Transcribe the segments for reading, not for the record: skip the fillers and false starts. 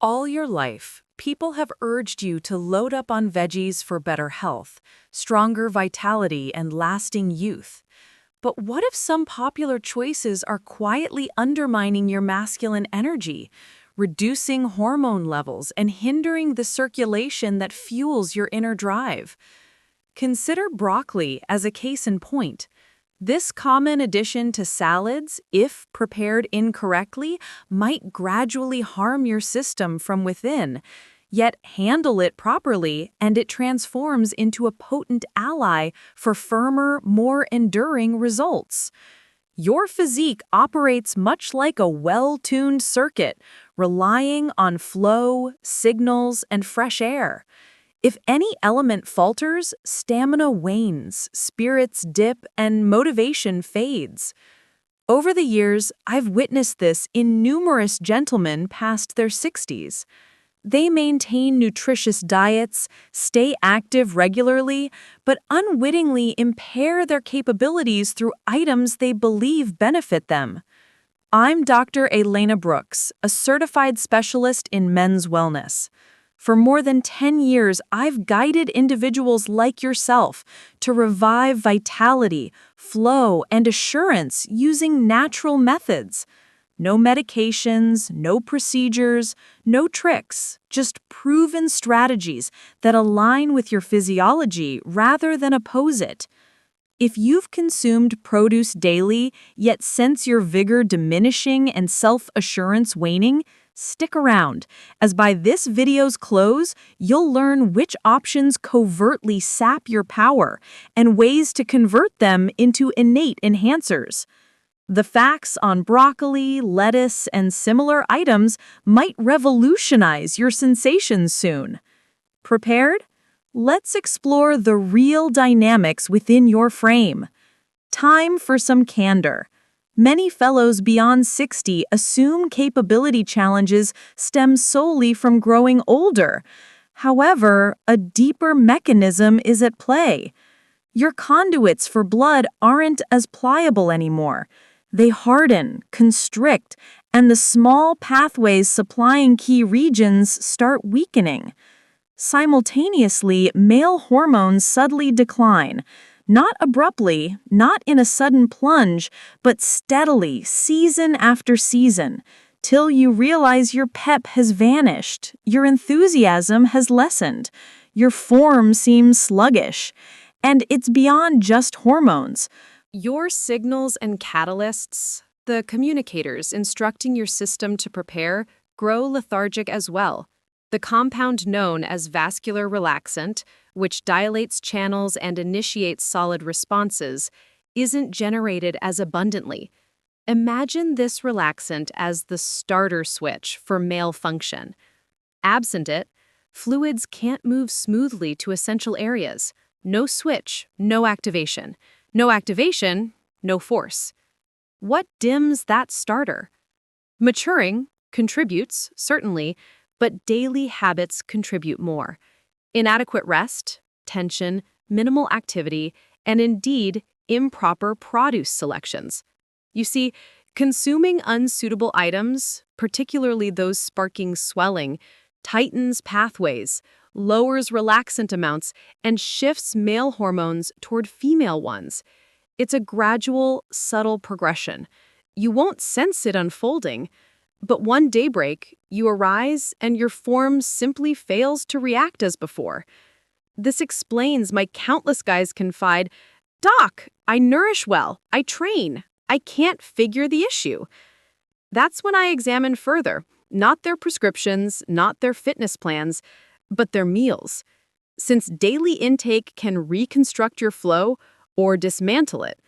All your life, people have urged you to load up on veggies for better health, stronger vitality, and lasting youth. But what if some popular choices are quietly undermining your masculine energy, reducing hormone levels, and hindering the circulation that fuels your inner drive? Consider broccoli as a case in point. This common addition to salads, if prepared incorrectly, might gradually harm your system from within. Yet handle it properly, and it transforms into a potent ally for firmer, more enduring results. Your physique operates much like a well-tuned circuit, relying on flow, signals, and fresh air. If any element falters, stamina wanes, spirits dip, and motivation fades. Over the years, I've witnessed this in numerous gentlemen past their 60s. They maintain nutritious diets, stay active regularly, but unwittingly impair their capabilities through items they believe benefit them. I'm Dr. Elena Brooks, a certified specialist in men's wellness. For more than 10 years, I've guided individuals like yourself to revive vitality, flow, and assurance using natural methods. No medications, no procedures, no tricks, just proven strategies that align with your physiology rather than oppose it. If you've consumed produce daily, yet sense your vigor diminishing and self-assurance waning, stick around, as by this video's close, you'll learn which options covertly sap your power and ways to convert them into innate enhancers. The facts on broccoli, lettuce, and similar items might revolutionize your sensations soon. Prepared? Let's explore the real dynamics within your frame. Time for some candor. Many fellows beyond 60 assume capability challenges stem solely from growing older. However, a deeper mechanism is at play. Your conduits for blood aren't as pliable anymore. They harden, constrict, and the small pathways supplying key regions start weakening. Simultaneously, male hormones subtly decline. Not abruptly, not in a sudden plunge, but steadily, season after season, till you realize your pep has vanished, your enthusiasm has lessened, your form seems sluggish. And it's beyond just hormones. Your signals and catalysts, the communicators instructing your system to prepare, grow lethargic as well. The compound known as vascular relaxant, which dilates channels and initiates solid responses, isn't generated as abundantly. Imagine this relaxant as the starter switch for male function. Absent it, fluids can't move smoothly to essential areas. No switch, no activation. No activation, no force. What dims that starter? Maturing contributes, certainly, but daily habits contribute more. Inadequate rest, tension, minimal activity, and indeed, improper produce selections. You see, consuming unsuitable items, particularly those sparking swelling, tightens pathways, lowers relaxant amounts, and shifts male hormones toward female ones. It's a gradual, subtle progression. You won't sense it unfolding, but one daybreak, you arise and your form simply fails to react as before. This explains why countless guys confide, "Doc, I nourish well, I train, I can't figure the issue." That's when I examine further, not their prescriptions, not their fitness plans, but their meals. Since daily intake can reconstruct your flow or dismantle it.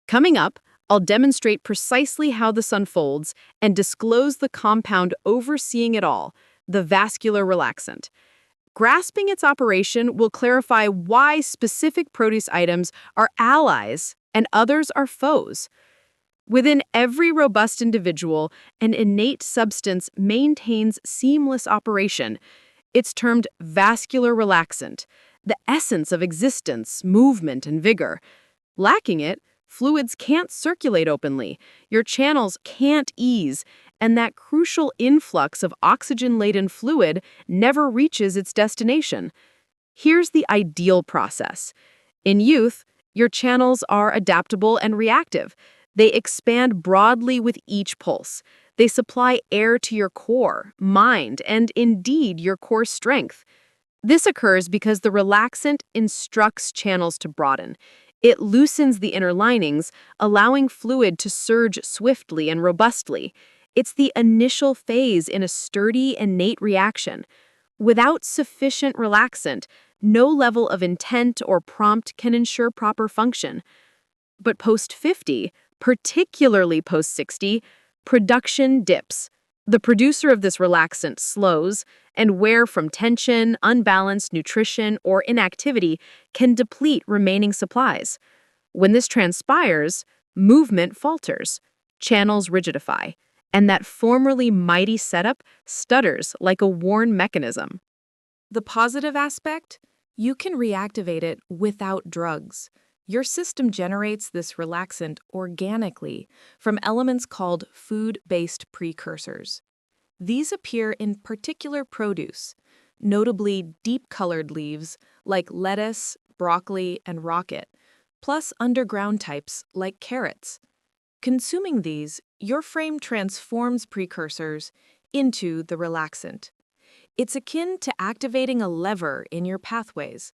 Coming up, I'll demonstrate precisely how this unfolds and disclose the compound overseeing it all, the vascular relaxant. Grasping its operation will clarify why specific produce items are allies and others are foes. Within every robust individual, an innate substance maintains seamless operation. It's termed vascular relaxant, the essence of existence, movement, and vigor. Lacking it, fluids can't circulate openly, your channels can't ease, and that crucial influx of oxygen-laden fluid never reaches its destination. Here's the ideal process. In youth, your channels are adaptable and reactive. They expand broadly with each pulse. They supply air to your core, mind, and indeed your core strength. This occurs because the relaxant instructs channels to broaden. It loosens the inner linings, allowing fluid to surge swiftly and robustly. It's the initial phase in a sturdy, innate reaction. Without sufficient relaxant, no level of intent or prompt can ensure proper function. But post-50, particularly post-60, production dips. The producer of this relaxant slows, and wear from tension, unbalanced nutrition, or inactivity can deplete remaining supplies. When this transpires, movement falters, channels rigidify, and that formerly mighty setup stutters like a worn mechanism. The positive aspect? You can reactivate it without drugs. Your system generates this relaxant organically from elements called food-based precursors. These appear in particular produce, notably deep-colored leaves like lettuce, broccoli, and rocket, plus underground types like carrots. Consuming these, your frame transforms precursors into the relaxant. It's akin to activating a lever in your pathways.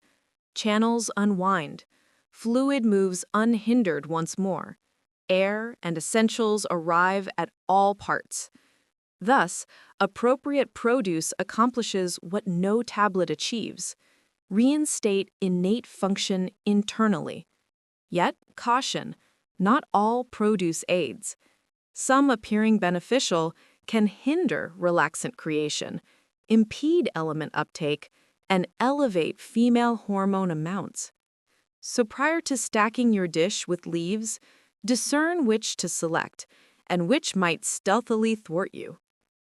Channels unwind. Fluid moves unhindered once more. Air and essentials arrive at all parts. Thus, appropriate produce accomplishes what no tablet achieves: reinstate innate function internally. Yet, caution, not all produce aids. Some appearing beneficial can hinder relaxant creation, impede element uptake, and elevate female hormone amounts. So prior to stacking your dish with leaves, discern which to select and which might stealthily thwart you.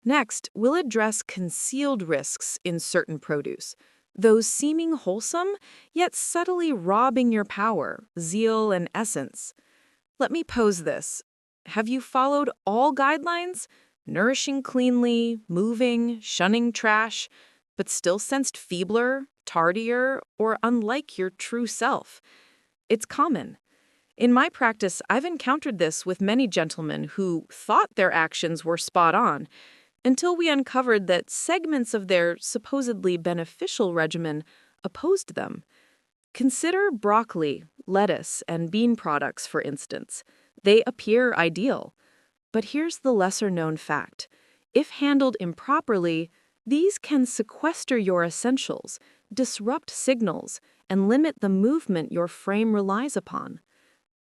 Next, we'll address concealed risks in certain produce, those seeming wholesome, yet subtly robbing your power, zeal, and essence. Let me pose this. Have you followed all guidelines? Nourishing cleanly, moving, shunning trash, but still sensed feebler, tardier, or unlike your true self? It's common. In my practice, I've encountered this with many gentlemen who thought their actions were spot on, until we uncovered that segments of their supposedly beneficial regimen opposed them. Consider broccoli, lettuce, and bean products, for instance. They appear ideal. But here's the lesser-known fact. If handled improperly, these can sequester your essentials, disrupt signals, and limit the movement your frame relies upon.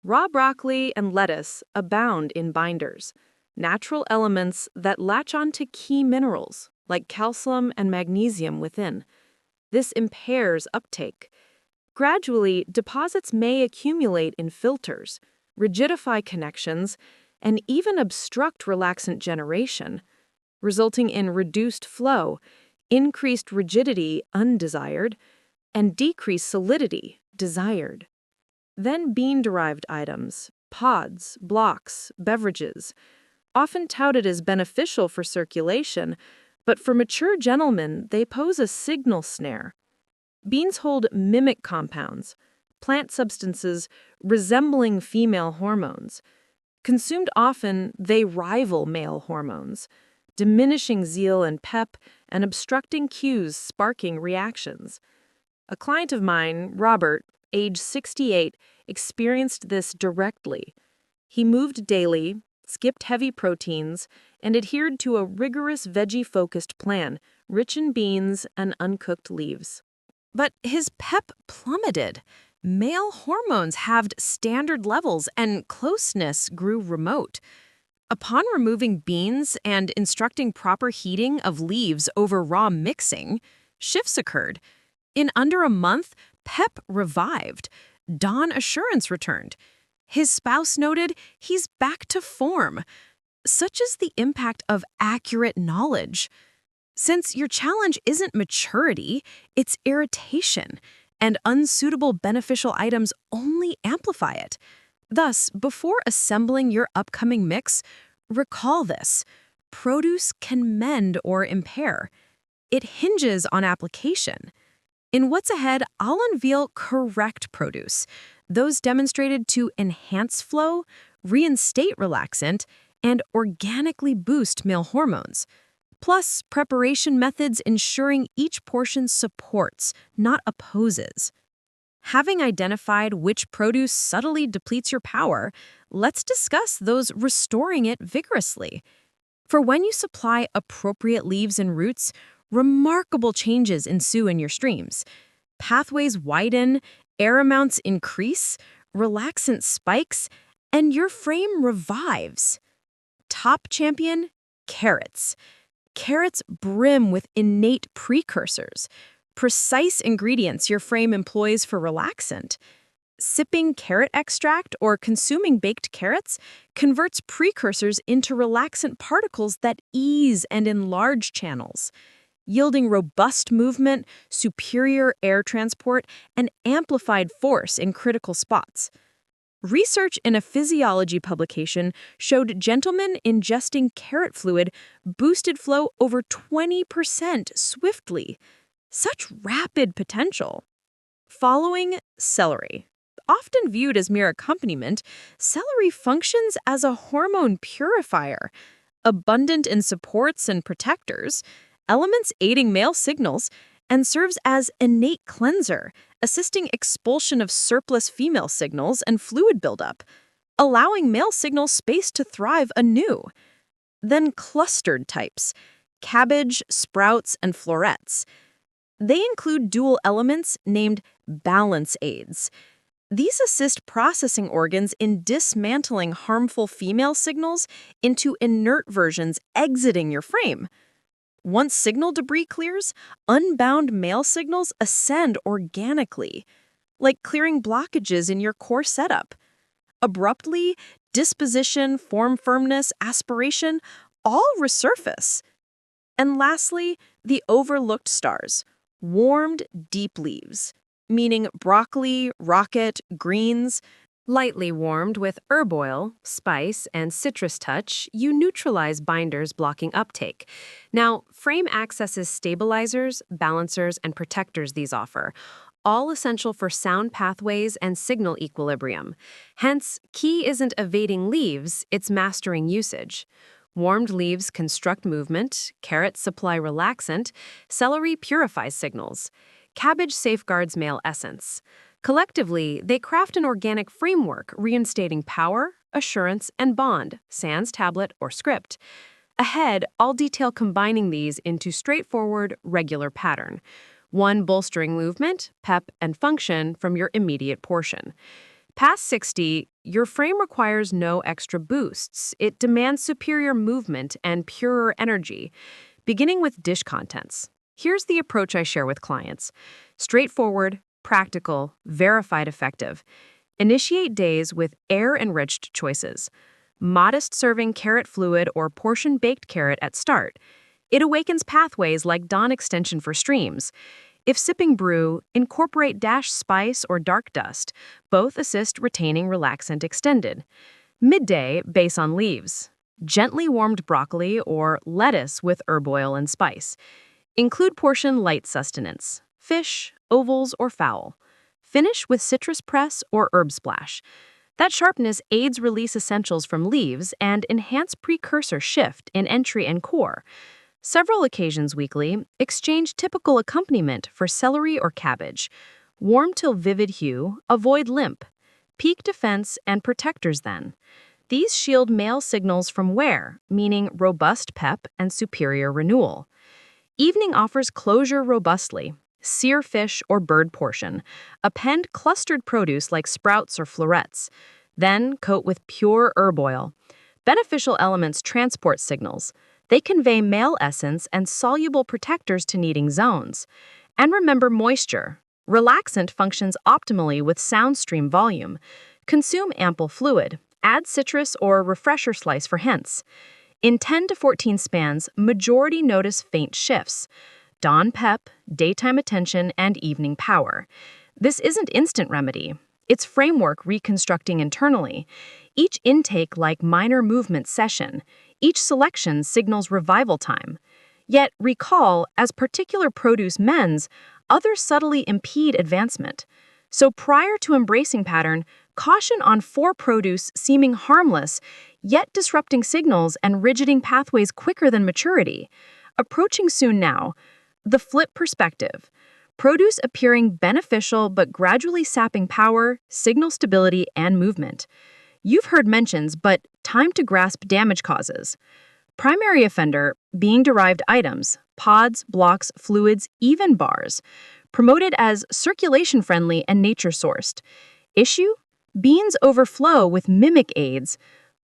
Raw broccoli and lettuce abound in binders, natural elements that latch onto key minerals, like calcium and magnesium within. This impairs uptake. Gradually, deposits may accumulate in filters, rigidify connections, and even obstruct relaxant generation, resulting in reduced flow, increased rigidity undesired, and decreased solidity desired. Then bean-derived items, pods, blocks, beverages, often touted as beneficial for circulation, but for mature gentlemen, they pose a signal snare. Beans hold mimic compounds, plant substances resembling female hormones. Consumed often, they rival male hormones, diminishing zeal and pep and obstructing cues sparking reactions. A client of mine, Robert, age 68, experienced this directly. He moved daily, skipped heavy proteins, and adhered to a rigorous veggie-focused plan, rich in beans and uncooked leaves. But his pep plummeted. Male hormones halved standard levels, and closeness grew remote. Upon removing beans and instructing proper heating of leaves over raw mixing, shifts occurred. In under a month, pep revived. Dawn assurance returned. His spouse noted he's back to form. Such is the impact of accurate knowledge. Since your challenge isn't maturity, it's irritation, and unsuitable beneficial items only amplify it. Thus, before assembling your upcoming mix, recall this. produce can mend or impair. It hinges on application. In What's Ahead, I'll unveil correct produce, those demonstrated to enhance flow, reinstate relaxant, and organically boost male hormones. Plus, preparation methods ensuring each portion supports, not opposes. Having identified which produce subtly depletes your power, let's discuss those restoring it vigorously. For when you supply appropriate leaves and roots, remarkable changes ensue in your streams. Pathways widen, air amounts increase, relaxant spikes, and your frame revives. Top champion, carrots. Carrots brim with innate precursors, precise ingredients your frame employs for relaxant. Sipping carrot extract or consuming baked carrots converts precursors into relaxant particles that ease and enlarge channels, yielding robust movement, superior air transport, and amplified force in critical spots. Research in a physiology publication showed gentlemen ingesting carrot fluid boosted flow over 20% swiftly. Such rapid potential. Following celery. Often viewed as mere accompaniment, celery functions as a hormone purifier, abundant in supports and protectors, elements aiding male signals, and serves as innate cleanser, assisting expulsion of surplus female signals and fluid buildup, allowing male signal space to thrive anew. Then clustered types, cabbage, sprouts, and florets. They include dual elements named balance aids. These assist processing organs in dismantling harmful female signals into inert versions exiting your frame. Once signal debris clears, unbound male signals ascend organically, like clearing blockages in your core setup. Abruptly, disposition, form firmness, aspiration, all resurface. And lastly, the overlooked stars, warmed deep leaves, meaning broccoli, rocket, greens. Lightly warmed with herb oil, spice, and citrus touch, you neutralize binders blocking uptake. Now, frame accesses stabilizers, balancers, and protectors these offer, all essential for sound pathways and signal equilibrium. Hence, key isn't evading leaves, it's mastering usage. Warmed leaves construct movement, carrots supply relaxant, celery purifies signals. Cabbage safeguards male essence. Collectively, they craft an organic framework reinstating power, assurance, and bond, sans tablet or script. Ahead, I'll detail combining these into straightforward, regular pattern. One bolstering movement, pep, and function from your immediate portion. Past 60, your frame requires no extra boosts. It demands superior movement and purer energy. Beginning with dish contents. Here's the approach I share with clients. Straightforward, practical, verified effective. Initiate days with air-enriched choices. Modest serving carrot fluid or portion baked carrot at start. It awakens pathways like dawn extension for streams. If sipping brew, incorporate dash spice or dark dust. Both assist retaining relaxant extended. Midday, base on leaves. Gently warmed broccoli or lettuce with herb oil and spice. Include portion light sustenance. Fish, ovals, or fowl. Finish with citrus press or herb splash. That sharpness aids release essentials from leaves and enhance precursor shift in entry and core. Several occasions weekly, exchange typical accompaniment for celery or cabbage. Warm till vivid hue, avoid limp. Peak defense and protectors then. These shield male signals from wear, meaning robust pep and superior renewal. Evening offers closure robustly. Sear fish or bird portion. Append clustered produce like sprouts or florets. Then coat with pure herb oil. Beneficial elements transport signals. They convey male essence and soluble protectors to needing zones. And remember moisture. Relaxant functions optimally with sound stream volume. Consume ample fluid. Add citrus or refresher slice for hints. In 10 to 14 spans, majority notice faint shifts. Dawn pep, daytime attention, and evening power. This isn't instant remedy. It's framework reconstructing internally. Each intake like minor movement session. Each selection signals revival time. Yet, recall, as particular produce mends, others subtly impede advancement. So prior to embracing pattern, caution on four produce seeming harmless, yet disrupting signals and rigiding pathways quicker than maturity. Approaching soon now, the flip perspective. Produce appearing beneficial but gradually sapping power, signal stability, and movement. You've heard mentions, but time to grasp damage causes. Primary offender, being derived items, pods, blocks, fluids, even bars. Promoted as circulation-friendly and nature-sourced. Issue? Beans overflow with mimic aids.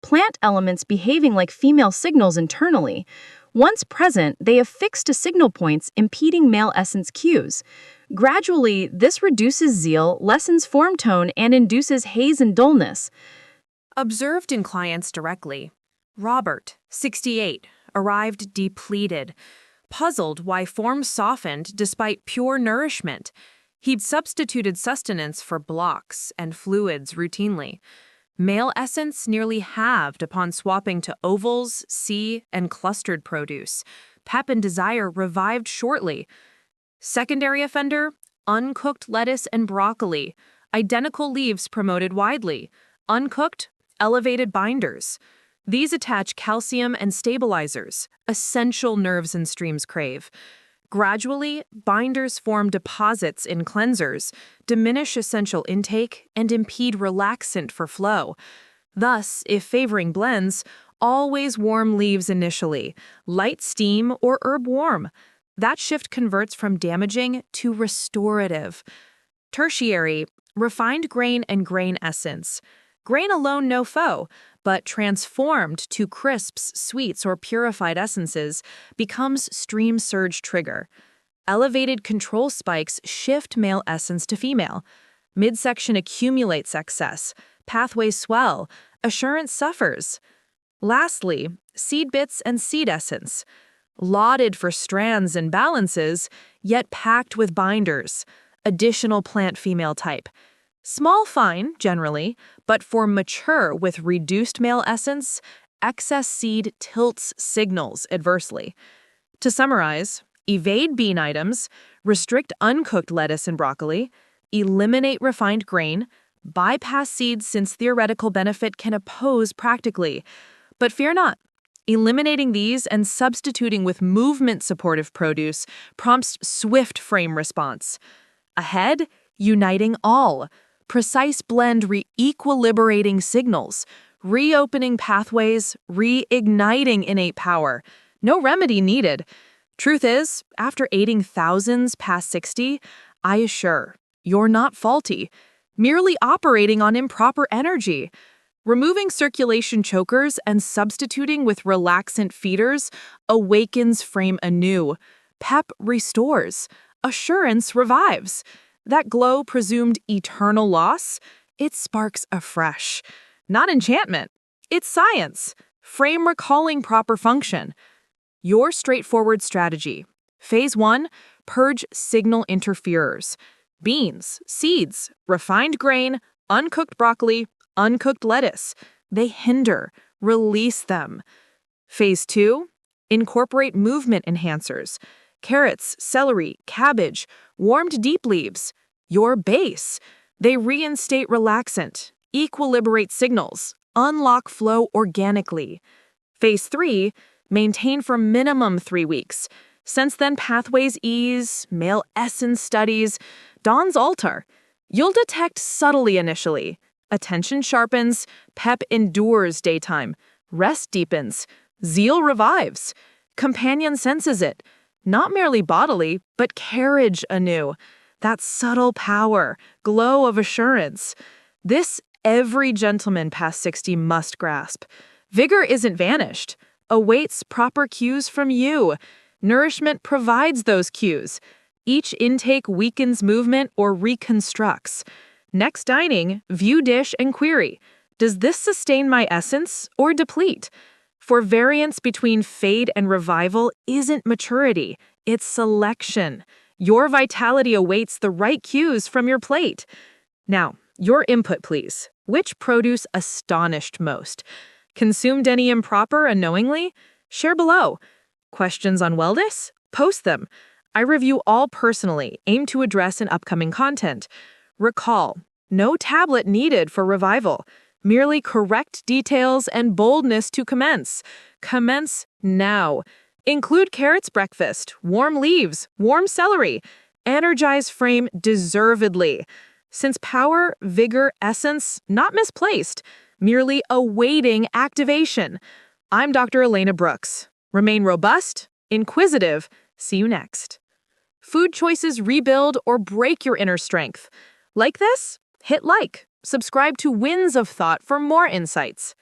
Plant elements behaving like female signals internally. Once present, they affix to signal points impeding male essence cues. Gradually, this reduces zeal, lessens form tone, and induces haze and dullness. Observed in clients directly. Robert, 68, arrived depleted, puzzled why form softened despite pure nourishment. He'd substituted sustenance for blocks and fluids routinely. Male essence nearly halved upon swapping to ovals, C, and clustered produce. Pep and desire revived shortly. Secondary offender, uncooked lettuce and broccoli. Identical leaves promoted widely. Uncooked, elevated binders. These attach calcium and stabilizers, essential nerves and streams crave. Gradually, binders form deposits in cleansers, diminish essential intake, and impede relaxant for flow. Thus, if favoring blends, always warm leaves initially, light steam or herb warm. That shift converts from damaging to restorative. Tertiary, refined grain and grain essence. Grain alone no foe, but transformed to crisps, sweets, or purified essences becomes stream surge trigger. Elevated control spikes shift male essence to female. Midsection accumulates excess. Pathways swell. Assurance suffers. Lastly, seed bits and seed essence. Lauded for strands and balances, yet packed with binders. Additional plant female type. Small fine, generally, but for mature with reduced male essence, excess seed tilts signals adversely. To summarize, evade bean items, restrict uncooked lettuce and broccoli, eliminate refined grain, bypass seeds since theoretical benefit can oppose practically. But fear not. Eliminating these and substituting with movement-supportive produce prompts swift frame response. Ahead, uniting all. Precise blend re-equilibrating signals, reopening pathways, reigniting innate power. No remedy needed. Truth is, after aiding thousands past 60, I assure, you're not faulty, merely operating on improper energy. Removing circulation chokers and substituting with relaxant feeders awakens frame anew. Pep restores. Assurance revives. That glow presumed eternal loss, it sparks afresh. Not enchantment, it's science. Frame recalling proper function. Your straightforward strategy. Phase 1, purge signal interferers. Beans, seeds, refined grain, uncooked broccoli, uncooked lettuce. They hinder. Release them. Phase 2, incorporate movement enhancers. Carrots, celery, cabbage, warmed deep leaves. Your base. They reinstate relaxant, equilibrate signals, unlock flow organically. Phase 3, maintain for minimum 3 weeks. Since then, pathways ease, male essence studies, dawns alter. You'll detect subtly initially. Attention sharpens, pep endures daytime, rest deepens, zeal revives. Companion senses it, not merely bodily, but carriage anew. That subtle power, glow of assurance. This every gentleman past 60 must grasp. Vigor isn't vanished, awaits proper cues from you. Nourishment provides those cues. Each intake weakens movement or reconstructs. Next dining, view dish and query. Does this sustain my essence or deplete? For variance between fade and revival isn't maturity, it's selection. Your vitality awaits the right cues from your plate. Now, your input, please. Which produce astonished most? Consumed any improper unknowingly? Share below. Questions on wellness? Post them. I review all personally, aim to address in upcoming content. Recall, no tablet needed for revival. Merely correct details and boldness to commence. Commence now. Include carrots breakfast, warm leaves, warm celery. Energize frame deservedly. Since power, vigor, essence, not misplaced, merely awaiting activation. I'm Dr. Elena Brooks. Remain robust, inquisitive. See you next. Food choices rebuild or break your inner strength. Like this? Hit like. Subscribe to Winds of Thought for more insights.